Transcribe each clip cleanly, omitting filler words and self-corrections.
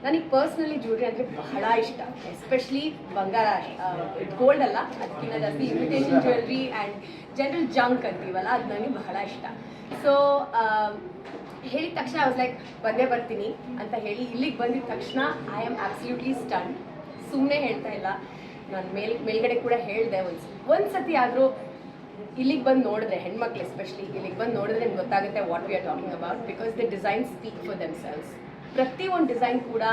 ನನಗೆ personally jewellery ಅಂದರೆ ಬಹಳ ಇಷ್ಟ, ಎಸ್ಪೆಷಲಿ ಬಂಗಾರ, ಗೋಲ್ಡ್ ಅಲ್ಲ ಅದಕ್ಕಿಂತ ಜಾಸ್ತಿ imitation jewellery and general junk ಅಂತೀವಲ್ಲ ಅದು ನನಗೆ ಬಹಳ ಇಷ್ಟ. ಸೊ ಹೇಳಿದ ತಕ್ಷಣ ಐ ವಾಸ್ ಲೈಕ್ ಬಂದೇ ಬರ್ತೀನಿ ಅಂತ ಹೇಳಿ ಇಲ್ಲಿಗೆ ಬಂದಿದ ತಕ್ಷಣ ಐ ಆಮ್ ಅಬ್ಸಲ್ಯೂಟ್ಲಿ ಸ್ಟನ್. ಸುಮ್ಮನೆ ಹೇಳ್ತಾ ಇಲ್ಲ, ನಾನು ಮೇಲ್ಗಡೆ ಕೂಡ ಹೇಳಿದೆ ಒಂದು ಸತಿ ಆದರೂ ಇಲ್ಲಿಗೆ ಬಂದು ನೋಡಿದ್ರೆ, ಹೆಣ್ಮಕ್ಳು ಎಸ್ಪೆಷಲಿ ಇಲ್ಲಿಗೆ ಬಂದು ನೋಡಿದ್ರೆ ನಿಮ್ಗೆ ಗೊತ್ತಾಗುತ್ತೆ what we are talking about, because the design speak for themselves. ಪ್ರತಿಯೊಂದು ಡಿಸೈನ್ ಕೂಡ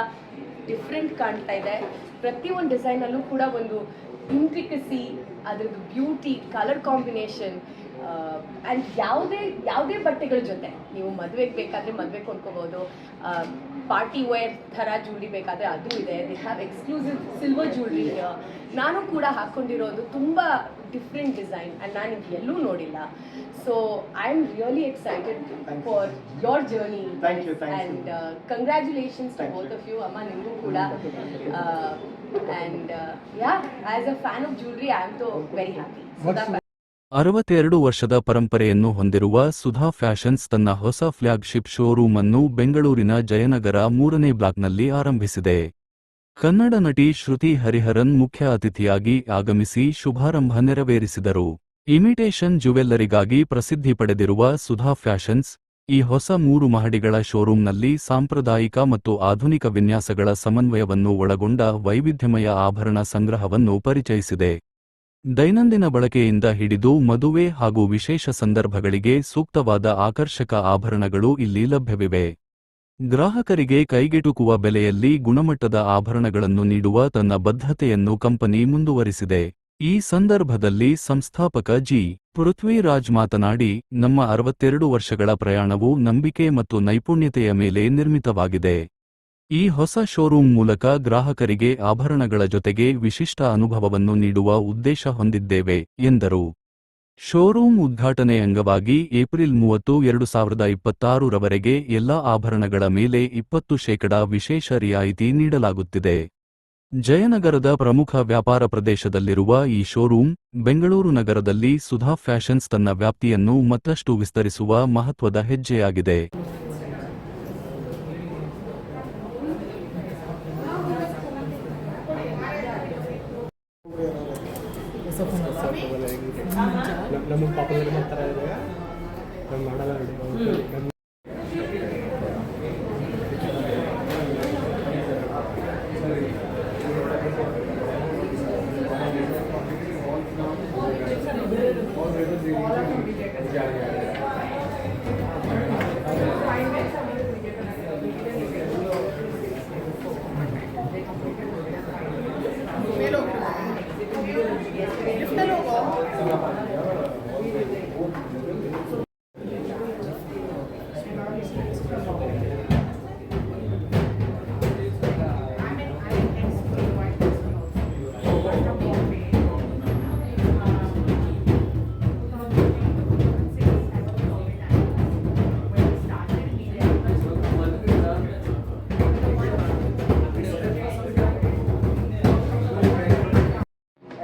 ಡಿಫ್ರೆಂಟ್ ಕಾಣ್ತಾ ಇದೆ. ಪ್ರತಿಯೊಂದು ಡಿಸೈನಲ್ಲೂ ಕೂಡ ಒಂದು ಇಂಟ್ರಿಕಸಿ, ಅದರದ್ದು ಬ್ಯೂಟಿ, ಕಲರ್ ಕಾಂಬಿನೇಷನ್ ಆ್ಯಂಡ್ ಯಾವುದೇ ಬಟ್ಟೆಗಳ ಜೊತೆ ನೀವು ಮದುವೆಗೆ ಬೇಕಾದರೆ ಮದುವೆ ಕೊಂಡ್ಕೋಬೋದು, ಪಾರ್ಟಿ ವೇರ್ ಥರ ಜ್ಯುವೆಲ್ರಿ ಬೇಕಾದರೆ ಅದು ಇದೆ. The have exclusive silver jewellery. ನಾನು ಕೂಡ ಹಾಕ್ಕೊಂಡಿರೋದು ತುಂಬ ಡಿಫ್ರೆಂಟ್ ಡಿಸೈನ್ ಆ್ಯಂಡ್ ನಾನು ಇದು ಎಲ್ಲೂ ನೋಡಿಲ್ಲ. So I am really excited for your journey and congratulations to both of you. ಅಮ್ಮ ನಿಮಗೂ ಕೂಡ. And yeah, as a fan of jewellery I am too very happy. 62 ವರ್ಷದ ಪರಂಪರೆಯನ್ನು ಹೊಂದಿರುವ ಸುಧಾ ಫ್ಯಾಷನ್ಸ್ ತನ್ನ ಹೊಸ ಫ್ಲ್ಯಾಗ್ಶಿಪ್ ಶೋರೂಮ್ ಅನ್ನು ಬೆಂಗಳೂರಿನ ಜಯನಗರ 3ನೇ ಬ್ಲಾಕ್ನಲ್ಲಿ ಆರಂಭಿಸಿದೆ. ಕನ್ನಡ ನಟಿ ಶ್ರುತಿ ಹರಿಹರನ್ ಮುಖ್ಯ ಅತಿಥಿಯಾಗಿ ಆಗಮಿಸಿ ಶುಭಾರಂಭ ನೆರವೇರಿಸಿದರು. ಇಮಿಟೇಷನ್ ಜ್ಯುವೆಲ್ಲರಿಗಾಗಿ ಪ್ರಸಿದ್ಧಿ ಪಡೆದಿರುವ ಸುಧಾ ಫ್ಯಾಷನ್ಸ್ ಈ ಹೊಸ 3 ಮಹಡಿಗಳ ಶೋರೂಮ್ನಲ್ಲಿ ಸಾಂಪ್ರದಾಯಿಕ ಮತ್ತು ಆಧುನಿಕ ವಿನ್ಯಾಸಗಳ ಸಮನ್ವಯವನ್ನು ಒಳಗೊಂಡ ವೈವಿಧ್ಯಮಯ ಆಭರಣ ಸಂಗ್ರಹವನ್ನು ಪರಿಚಯಿಸಿದೆ. ದೈನಂದಿನ ಬಳಕೆಯಿಂದ ಹಿಡಿದು ಮದುವೆ ಹಾಗೂ ವಿಶೇಷ ಸಂದರ್ಭಗಳಿಗೆ ಸೂಕ್ತವಾದ ಆಕರ್ಷಕ ಆಭರಣಗಳು ಇಲ್ಲಿ ಲಭ್ಯವಿವೆ. ಗ್ರಾಹಕರಿಗೆ ಕೈಗೆಟುಕುವ ಬೆಲೆಯಲ್ಲಿ ಗುಣಮಟ್ಟದ ಆಭರಣಗಳನ್ನು ನೀಡುವ ತನ್ನ ಬದ್ಧತೆಯನ್ನು ಕಂಪನಿ ಮುಂದುವರಿಸಿದೆ. ಈ ಸಂದರ್ಭದಲ್ಲಿ ಸಂಸ್ಥಾಪಕ ಜಿ. ಪೃಥ್ವಿರಾಜ್ ಮಾತನಾಡಿ, ನಮ್ಮ 62 ವರ್ಷಗಳ ಪ್ರಯಾಣವು ನಂಬಿಕೆ ಮತ್ತು ನೈಪುಣ್ಯತೆಯ ಮೇಲೆ ನಿರ್ಮಿತವಾಗಿದೆ. ಈ ಹೊಸ ಶೋರೂಮ್ ಮೂಲಕ ಗ್ರಾಹಕರಿಗೆ ಆಭರಣಗಳ ಜೊತೆಗೆ ವಿಶಿಷ್ಟ ಅನುಭವವನ್ನು ನೀಡುವ ಉದ್ದೇಶ ಹೊಂದಿದ್ದೇವೆ ಎಂದರು. ಶೋರೂಮ್ ಉದ್ಘಾಟನೆ ಅಂಗವಾಗಿ ಏಪ್ರಿಲ್ 30, 2026 ರವರೆಗೆ ಎಲ್ಲಾ ಆಭರಣಗಳ ಮೇಲೆ 20% ವಿಶೇಷ ರಿಯಾಯಿತಿ ನೀಡಲಾಗುತ್ತಿದೆ. ಜಯನಗರದ ಪ್ರಮುಖ ವ್ಯಾಪಾರ ಪ್ರದೇಶದಲ್ಲಿರುವ ಈ ಶೋರೂಮ್ ಬೆಂಗಳೂರು ನಗರದಲ್ಲಿ ಸುಧಾ ಫ್ಯಾಷನ್ಸ್ ತನ್ನ ವ್ಯಾಪ್ತಿಯನ್ನು ಮತ್ತಷ್ಟು ವಿಸ್ತರಿಸುವ ಮಹತ್ವದ ಹೆಜ್ಜೆಯಾಗಿದೆ. ನಮಗೆ ಪಾಪುಲರ್ ಮಾಡ್ತಾರೆ ನಮ್ಮ ಮಾಡಲ್ಲ.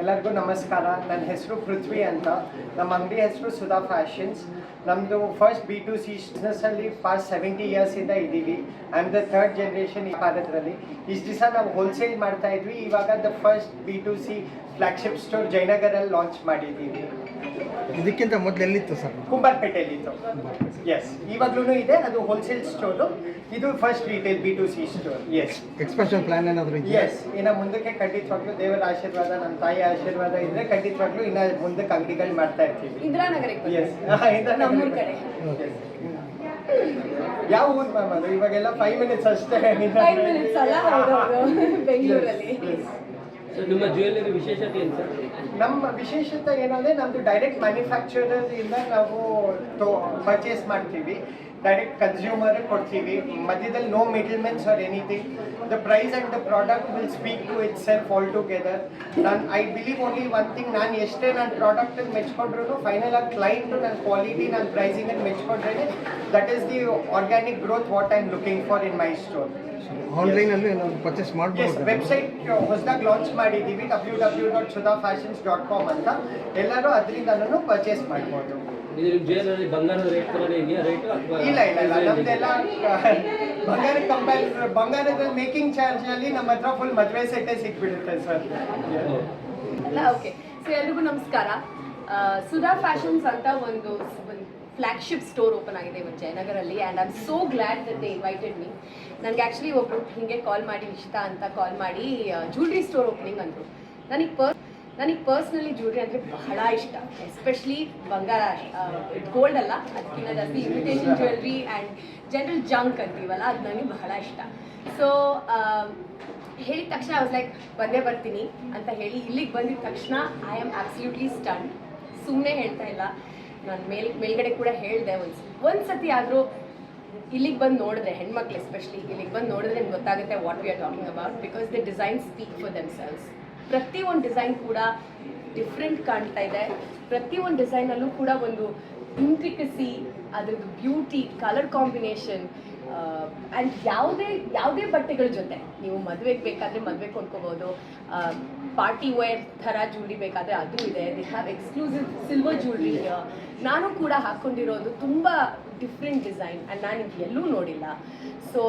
ಎಲ್ಲರಿಗೂ ನಮಸ್ಕಾರ. ನನ್ನ ಹೆಸರು ಪೃಥ್ವಿ ಅಂತ. ನಮ್ಮ ಅಂಗಡಿ ಹೆಸರು ಸುಧಾ ಫ್ಯಾಷನ್ಸ್. ನಮ್ಮದು ಫಸ್ಟ್ B2C ಬಿಸ್ನೆಸ್ಸಲ್ಲಿ ಪಾಸ್ಟ್ 70 ಇಯರ್ಸಿಂದ ಇದ್ದೀವಿ. I am the 3rd generation ಈ ಭಾರತದಲ್ಲಿ. ಇಷ್ಟು ದಿವಸ ನಾವು ಹೋಲ್ಸೇಲ್ ಮಾಡ್ತಾ ಇದ್ವಿ. ಇವಾಗ the first B2C flagship store ಜಯನಗರಲ್ಲಿ ಲಾಂಚ್ ಮಾಡಿದ್ದೀವಿ. ಇದಕ್ಕಿಂತ ಮೊದಲು ಎಲ್ಲಿತ್ತು ಸರ್? ಕುಂಬಾರಪೇಟೆಯಲ್ಲಿತ್ತು. ಎಸ್, ಇವಾಗಲೂ ಇದೆ. ಅದು ಹೋಲ್ಸೇಲ್ ಸ್ಟೋರು. ಇದು first retail B2C store. Yes. Expansion plan ಏನಾದರೂ ಇದೆಯಾ? ಎಸ್, ಇನ್ನು ಮುಂದಕ್ಕೆ ಖಂಡಿತವಾಗ್ಲೂ ದೇವರ ಆಶೀರ್ವಾದ, ನಮ್ಮ ತಾಯಿ ಆಶೀರ್ವಾದ ಇದ್ರೆ ಖಂಡಿತವಾಗ್ಲೂ ಇನ್ನು ಮುಂದಕ್ಕೆ ಅಂಗಡಿಗಳು ಮಾಡ್ತಾ ಇರ್ತೀವಿ. ಇಂದಿರಾನಗರಕ್ಕೆ. ಎಸ್, ನಮ್ಮೂರ ಕಡೆ. ಯಾವ ಊರು ಮ್ಯಾಮ್ ಅದು? ಇವಾಗೆಲ್ಲ 5 ಮಿನಿಟ್ಸ್ ಅಷ್ಟೇ. 5 ಮಿನಿಟ್ಸ್ ಅಲ್ಲ, ಬೆಂಗಳೂರಲ್ಲಿ. ನಿಮ್ಮ ಜ್ಯುವೆಲ್ಲರಿ ವಿಶೇಷತೆ ಏನು ಸರ್? ನಮ್ಮ ವಿಶೇಷತೆ ಏನಂದರೆ ನಮ್ಮದು ಡೈರೆಕ್ಟ್ ಮ್ಯಾನುಫ್ಯಾಕ್ಚರರ್ ಇಂದ ನಾವು ಪರ್ಚೇಸ್ ಮಾಡ್ತೀವಿ. ಡೈರೆಕ್ಟ್ ಕನ್ಸ್ಯೂಮರ್ ಕೊಡ್ತೀವಿ. ಮಧ್ಯದಲ್ಲಿ no middlemens or anything. The price and the product will speak to itself all together. I believe only one thing, ನಾನು ಎಷ್ಟೇ ನಾನು ಪ್ರಾಡಕ್ಟನ್ನು ಮೆಚ್ಕೊಂಡ್ರು ಫೈನಲ್ ಆಗಿ ಕ್ಲೈಂಟು ನನ್ನ ಕ್ವಾಲಿಟಿ, ನನ್ನ ಪ್ರೈಸಿಂಗನ್ನು ಮೆಚ್ಕೊಂಡ್ರೆ that is the organic growth what I am looking for in my store. ಆನ್ಲೈನಲ್ಲಿ ನಾವು ಪರ್ಚೇಸ್ ಮಾಡ್ಬೋದು. ವೆಬ್ಸೈಟ್ ಹೊಸದಾಗಿ ಲಾಂಚ್ ಮಾಡಿದ್ದೀವಿ, www.sudhafashions.com ಅಂತ. ಎಲ್ಲರೂ ಅದರಿಂದನೂ ಪರ್ಚೇಸ್ ಮಾಡ್ಬೋದು. ಇದು ನಿಮ್ಮ ಜ್ಯುವೆಲ್ಲರಿ ಬಂಗಾರದ ರೇಟ್ ಥರನೇ ಇದೆಯಾ ರೇಟು ಅಥವಾ ಇಲ್ಲ ಇಲ್ಲ ಇಲ್ಲ ನಮ್ದೆಲ್ಲ ಬಂಗಾರ ಬಂಗಾರದ ಮೇಕಿಂಗ್ ಚಾರ್ಜ್ ಅಲ್ಲಿ ನಮ್ಮ ಹತ್ರ ಫುಲ್ ಮದುವೆ ಸೆಟ್ಟೇ ಸಿಕ್ಬಿಡುತ್ತೆ ಸರ್. ಅಲ್ಲ ಓಕೆ. ಸೊ ಎಲ್ರಿಗೂ ನಮಸ್ಕಾರ. ಸುಧಾ ಫ್ಯಾಷನ್ಸ್ ಅಂತ ಒಂದು ಫ್ಲ್ಯಾಗ್ಶಿಪ್ ಸ್ಟೋರ್ ಓಪನ್ ಆಗಿದೆ ಇವತ್ತು ಜಯನಗರಲ್ಲಿ, and I am so glad that they invited me. ನನಗೆ ಆ್ಯಕ್ಚುಲಿ ಒಬ್ಬರು ಹೀಗೆ ಕಾಲ್ ಮಾಡಿ ಇಷ್ಟ ಅಂತ ಕಾಲ್ ಮಾಡಿ ಜ್ಯುವೆಲ್ರಿ ಸ್ಟೋರ್ ಓಪನಿಂಗ್ ಅಂದರು. ನನಗೆ ಪರ್ಸ್ನಲಿ ಜ್ಯುವೆಲ್ರಿ ಅಂದರೆ ಬಹಳ ಇಷ್ಟ, ಎಸ್ಪೆಷಲಿ ಬಂಗಾರ. ಗೋಲ್ಡ್ ಅಲ್ಲ, ಅದಕ್ಕಿಂತ ಜಾಸ್ತಿ imitation jewellery and general junk ಅಂತೀವಲ್ಲ, ಅದು ನನಗೆ ಬಹಳ ಇಷ್ಟ. ಸೊ ಹೇಳಿದ ತಕ್ಷಣ ಐ ವಾಸ್ ಲೈಕ್ ಬಂದೇ ಬರ್ತೀನಿ ಅಂತ ಹೇಳಿ ಇಲ್ಲಿಗೆ ಬಂದಿದ ತಕ್ಷಣ ಐ ಆಮ್ ಅಬ್ಸಲ್ಯೂಟ್ಲಿ ಸ್ಟಂಡ್. ಸುಮ್ಮನೆ ಹೇಳ್ತಾ ಇಲ್ಲ, ನಾನು ಮೇಲ್ಗಡೆ ಕೂಡ ಹೇಳಿದೆ ಒಂದು ಸತಿ ಆದರೂ ಇಲ್ಲಿಗೆ ಬಂದು ನೋಡಿದ್ರೆ, ಹೆಣ್ಮಕ್ಳು ಎಸ್ಪೆಷಲಿ ಇಲ್ಲಿಗೆ ಬಂದು ನೋಡಿದ್ರೆ ನಿಮ್ಗೆ ಗೊತ್ತಾಗುತ್ತೆ what we are talking about, because the design speak for themselves. ಪ್ರತಿಯೊಂದು ಡಿಸೈನ್ ಕೂಡ ಡಿಫ್ರೆಂಟ್ ಕಾಣ್ತಾ ಇದೆ. ಪ್ರತಿಯೊಂದು ಡಿಸೈನಲ್ಲೂ ಕೂಡ ಒಂದು ಇಂಟ್ರಿಕಸಿ, ಅದರದ್ದು ಬ್ಯೂಟಿ, ಕಲರ್ ಕಾಂಬಿನೇಷನ್, ಆ್ಯಂಡ್ ಯಾವುದೇ ಬಟ್ಟೆಗಳ ಜೊತೆ ನೀವು ಮದುವೆಗೆ ಬೇಕಾದರೆ ಮದುವೆ ಕೊಂಡ್ಕೋಬೋದು, ಪಾರ್ಟಿ ವೇರ್ ಥರ ಜ್ಯುವೆಲ್ರಿ ಬೇಕಾದರೆ ಅದು ಇದೆ. They have exclusive silver jewellery. ನಾನು ಕೂಡ ಹಾಕ್ಕೊಂಡಿರೋದು ತುಂಬ ಡಿಫ್ರೆಂಟ್ ಡಿಸೈನ್ ಆ್ಯಂಡ್ ನಾನು ಇದು ಎಲ್ಲೂ ನೋಡಿಲ್ಲ. So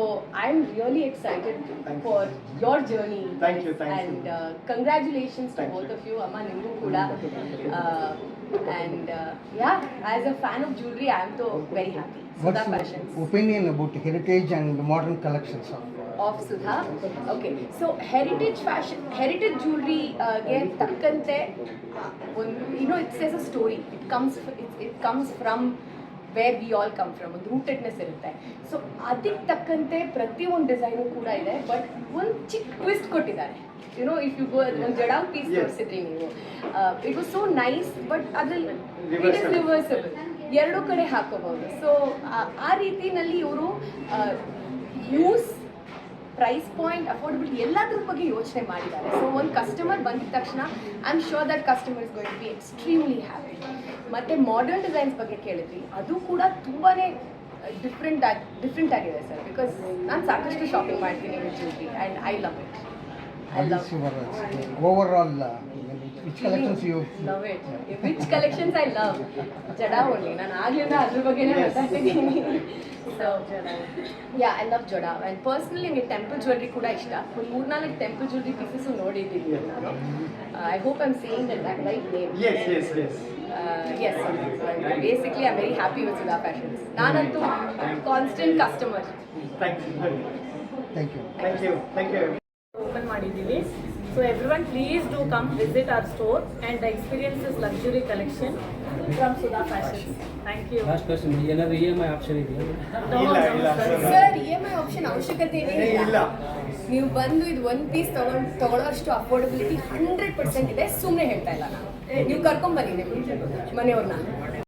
I am really excited for your journey and congratulations to both of you. ಅಮ್ಮ ನಿಮಗೂ ಕೂಡ. And yeah, as a fan of jewellery I am too very happy. What's Sudha your Fashions. opinion about heritage and modern collections Of Sudha? Okay, so heritage fashion, heritage jewelry ಗೆ ತಕ್ಕಂತೆ ಒಂದು, it says a story. It comes from where we all come from. ಒಂದು ರೂಟೆಡ್ನೆಸ್ ಇರುತ್ತೆ. So ಅದಕ್ಕೆ ತಕ್ಕಂತೆ ಪ್ರತಿಯೊಂದು design ಕೂಡ ಇದೆ, ಬಟ್ ಒಂದು ಚಿಕ್ಕ ಟ್ವಿಸ್ಟ್ ಕೊಟ್ಟಿದ್ದಾರೆ. ಇಫ್ ಯು ಗೋ ಒಂದು ಜಡಾವ್ ಪೀಸ್ ತೋರಿಸಿದ್ರಿ ನೀವು, it was so nice, but ಅದ್ರಲ್ಲಿ ಇಟ್ ಇಸ್ ರಿವರ್ಸಬಲ್, ಎರಡೂ ಕಡೆ ಹಾಕೋಬಹುದು. ಸೊ ಆ ರೀತಿನಲ್ಲಿ ಇವರು ಯೂಸ್, ಪ್ರೈಸ್ ಪಾಯಿಂಟ್, ಅಫೋರ್ಡಬಿಲಿಟಿ ಎಲ್ಲದ್ರ ಬಗ್ಗೆ ಯೋಚನೆ ಮಾಡಿದ್ದಾರೆ. ಸೊ ಒಂದು ಕಸ್ಟಮರ್ ಬಂದಿದ ತಕ್ಷಣ I am sure that customer is going to be extremely happy. ಮತ್ತು ಮಾಡರ್ನ್ ಡಿಸೈನ್ಸ್ ಬಗ್ಗೆ ಕೇಳಿದ್ವಿ, ಅದು ಕೂಡ ತುಂಬಾ ಡಿಫ್ರೆಂಟ್ ಆಗಿದೆ ಸರ್. ಬಿಕಾಸ್ ನಾನು ಸಾಕಷ್ಟು ಶಾಪಿಂಗ್ ಮಾಡ್ತೀನಿ with jewellery and I love it. overall which collections you love it. Which collections I love? Jada only. ನಾನು ಆಗ್ಲಿಂದ ಅದ್ರ ಬಗ್ಗೆನೇ ಮಾತಾಡ್ತಿದ್ದೀನಿ. So yeah, I love Jada. And personally ನನಗೆ ಟೆಂಪಲ್ ಜ್ಯುವೆಲ್ರಿ ಕೂಡ ಇಷ್ಟ. ಒಂದು 3-4 ಟೆಂಪಲ್ ಜ್ಯುವೆಲ್ರಿ ಪೀಸಸ್ಸು ನೋಡಿದ್ದೀನಿ ನಾನು. I hope I am saying that right name. Yes. Yes, basically I'm very happy with Sudha Fashions. ನಾನಂತೂ constant customer. thank you open ಮಾಡಿದ್ದೀವಿ. So everyone please do come visit our store and the experience is luxury collection from Sudha fashions. Thank you. Last question, ಏನಾದರೂ EMI option ಇದೆಯಾ? ಇಲ್ಲ sir, EMI option ಅವಶ್ಯಕತೆ ಇಲ್ಲ. ಇಲ್ಲ. ನೀವು ಬಂದು ಇದು ಒಂದು ಪೀಸ್ ತಗೊಳ್ಳೋಷ್ಟು ಅಫೋರ್ಡಬಿಲಿಟಿ 100% ಇದೆ. ಸುಮ್ಮನೆ ಹೇಳ್ತಾ ಇಲ್ಲ ನಾನು. ನೀವು ಕರ್ಕೊಂಬನ್ನಿ ನಿಮ್ಮ ಮನೆಯವ್ರನ್ನ.